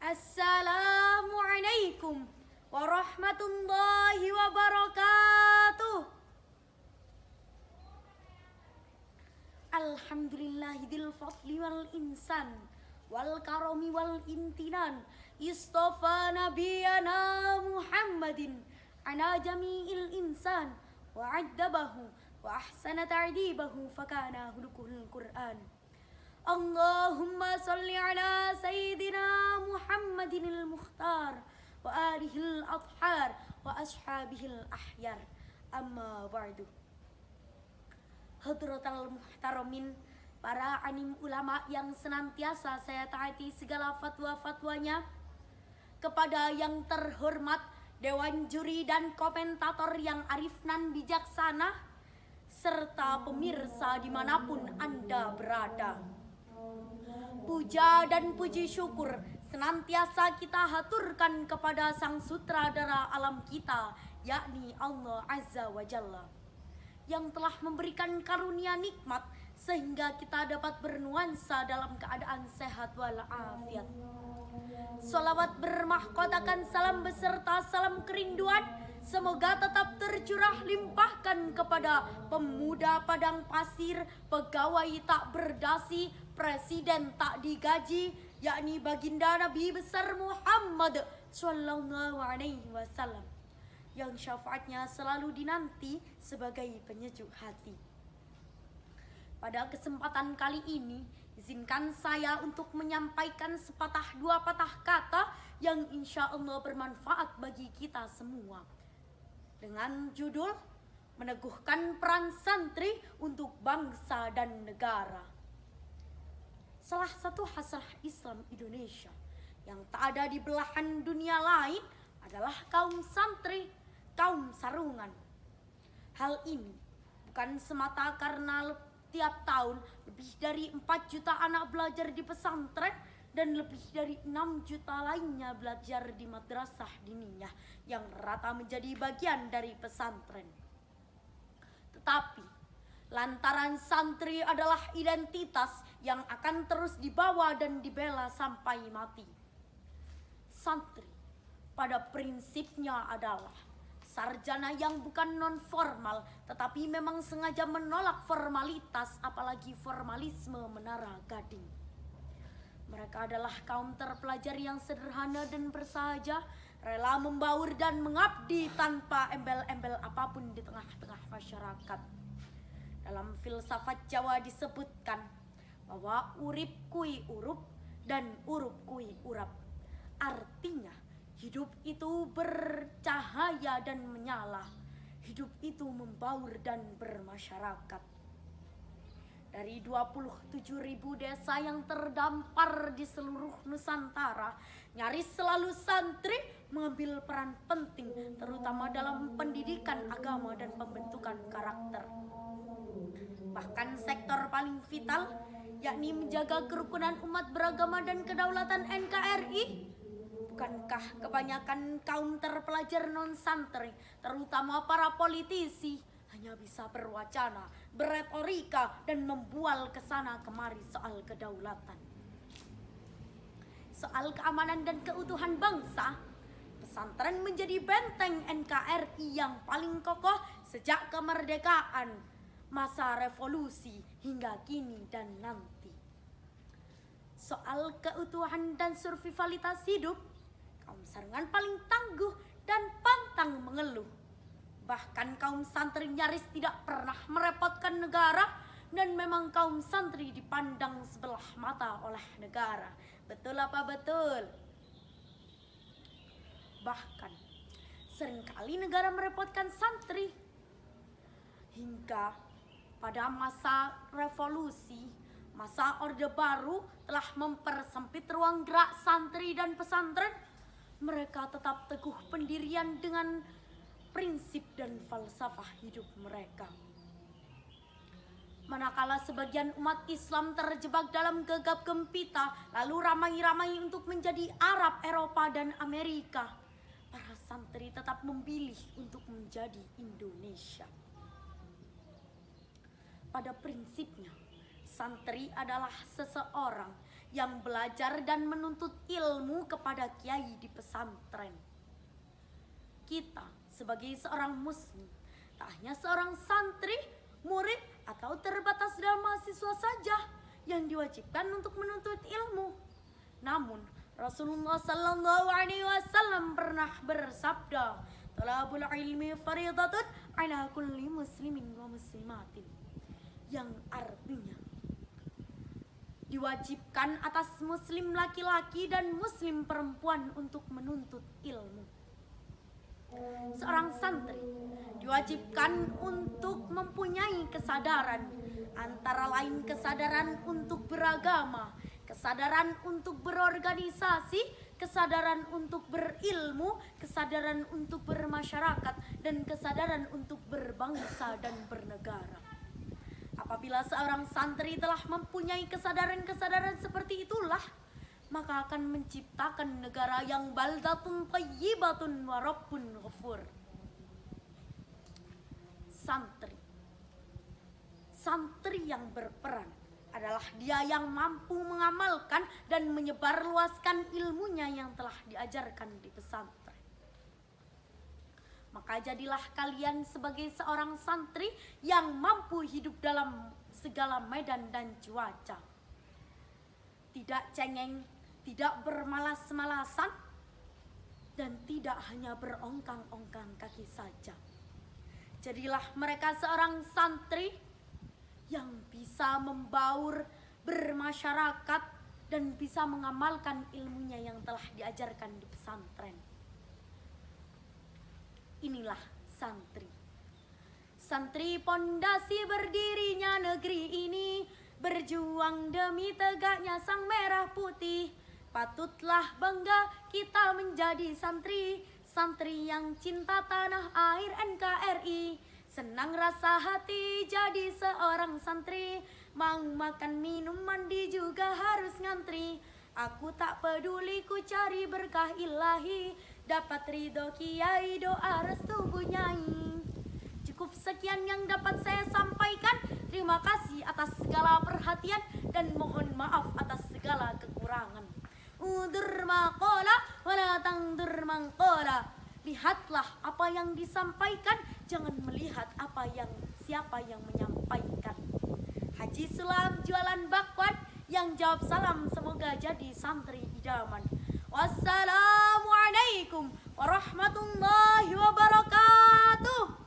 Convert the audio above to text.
Assalamualaikum warahmatullahi wabarakatuh. Alhamdulillahil fadli wal insan wal karami wal imtinan istafa nabiyana Muhammadin ana jami'il insan wa addabahu wa ahsana ta'dibahu fakana hulukul Qur'an. Allahumma salli ala sayyidina Muhammadinil mukhtar wa alihil athhar wa ashabihil ahyar. Amma ba'du. Hadratal muhtaramin, para anim ulama yang senantiasa saya taati segala fatwa-fatwanya, kepada yang terhormat Dewan Juri dan komentator yang arif nan bijaksana, serta pemirsa dimanapun Anda berada. Puja dan puji syukur senantiasa kita haturkan kepada Sang Sutradara alam kita, yakni Allah Azza wa Jalla, yang telah memberikan karunia nikmat sehingga kita dapat bernuansa dalam keadaan sehat walafiat. Salawat bermahkotakan salam beserta salam kerinduan semoga tetap tercurah limpahkan kepada pemuda padang pasir, pegawai tak berdasi, presiden tak digaji, yakni baginda Nabi besar Muhammad sallallahu alaihi wasallam, yang syafaatnya selalu dinanti sebagai penyejuk hati. Pada kesempatan kali ini, izinkan saya untuk menyampaikan sepatah dua patah kata yang insya Allah bermanfaat bagi kita semua. Dengan judul, meneguhkan peran santri untuk bangsa dan negara. Salah satu khaslah Islam Indonesia yang tak ada di belahan dunia lain adalah kaum santri, kaum sarungan. Hal ini bukan semata karena tiap tahun lebih dari 4 juta anak belajar di pesantren dan lebih dari 6 juta lainnya belajar di madrasah diniyah yang rata menjadi bagian dari pesantren. Tetapi lantaran santri adalah identitas yang akan terus dibawa dan dibela sampai mati. Santri pada prinsipnya adalah sarjana yang bukan non formal, tetapi memang sengaja menolak formalitas, apalagi formalisme menara gading. Mereka adalah kaum terpelajar yang sederhana dan bersahaja, rela membaur dan mengabdi tanpa embel-embel apapun di tengah-tengah masyarakat. Dalam filsafat Jawa disebutkan bahwa urip kui urup dan urup kui urap. Artinya hidup itu bercahaya dan menyala. Hidup itu membaur dan bermasyarakat. Dari 27.000 desa yang terdampar di seluruh Nusantara, nyaris selalu santri mengambil peran penting, terutama dalam pendidikan agama dan pembentukan karakter. Bahkan sektor paling vital, yakni menjaga kerukunan umat beragama dan kedaulatan NKRI, bukankah kebanyakan kaum terpelajar non-santri, terutama para politisi, hanya bisa berwacana, beretorika, dan membual kesana kemari soal kedaulatan? Soal keamanan dan keutuhan bangsa, pesantren menjadi benteng NKRI yang paling kokoh sejak kemerdekaan, masa revolusi, hingga kini dan nanti. Soal keutuhan dan survivalitas hidup, kaum sarungan paling tangguh dan pantang mengeluh. Bahkan kaum santri nyaris tidak pernah merepotkan negara, dan memang kaum santri dipandang sebelah mata oleh negara. Betul apa betul? Bahkan seringkali negara merepotkan santri. Hingga pada masa revolusi, masa Orde Baru telah mempersempit ruang gerak santri dan pesantren, mereka tetap teguh pendirian dengan prinsip dan falsafah hidup mereka. Manakala sebagian umat Islam terjebak dalam gegap gempita, lalu ramai-ramai untuk menjadi Arab, Eropa, dan Amerika, para santri tetap memilih untuk menjadi Indonesia. Pada prinsipnya, santri adalah seseorang yang belajar dan menuntut ilmu kepada kiai di pesantren. Kita sebagai seorang muslim, tak hanya seorang santri, murid, atau terbatas dalam mahasiswa saja yang diwajibkan untuk menuntut ilmu. Namun Rasulullah Sallallahu Alaihi Wasallam pernah bersabda, "Talabul ilmi faridatun ala kulli muslimin wa muslimatin," yang artinya diwajibkan atas muslim laki-laki dan muslim perempuan untuk menuntut ilmu. Seorang santri diwajibkan untuk mempunyai kesadaran, antara lain kesadaran untuk beragama, kesadaran untuk berorganisasi, kesadaran untuk berilmu, kesadaran untuk bermasyarakat, dan kesadaran untuk berbangsa dan bernegara. Apabila seorang santri telah mempunyai kesadaran-kesadaran seperti itulah, maka akan menciptakan negara yang baldatun thayyibatun wa rabbun ghafur. Santri yang berperan adalah dia yang mampu mengamalkan dan menyebarluaskan ilmunya yang telah diajarkan di pesantren. Maka jadilah kalian sebagai seorang santri yang mampu hidup dalam segala medan dan cuaca. Tidak cengeng, tidak bermalas-malasan, dan tidak hanya berongkang-ongkang kaki saja. Jadilah mereka seorang santri yang bisa membaur, bermasyarakat, dan bisa mengamalkan ilmunya yang telah diajarkan di pesantren. Inilah santri. Santri pondasi berdirinya negeri ini, berjuang demi tegaknya sang merah putih. Patutlah bangga kita menjadi santri, santri yang cinta tanah air NKRI. Senang rasa hati jadi seorang santri, mau makan minum mandi juga harus ngantri. Aku tak peduli ku cari berkah ilahi, dapat ridho kiai doa restu bunyai. Cukup sekian yang dapat saya sampaikan. Terima kasih atas segala perhatian dan mohon maaf atas segala kekurangan. Udur maqala wala tangdur mangqala. Lihatlah apa yang disampaikan, jangan melihat siapa yang menyampaikan. Haji Sulam jualan bakwan, yang jawab salam semoga jadi santri idaman. Wassalamualaikum warahmatullahi wabarakatuh.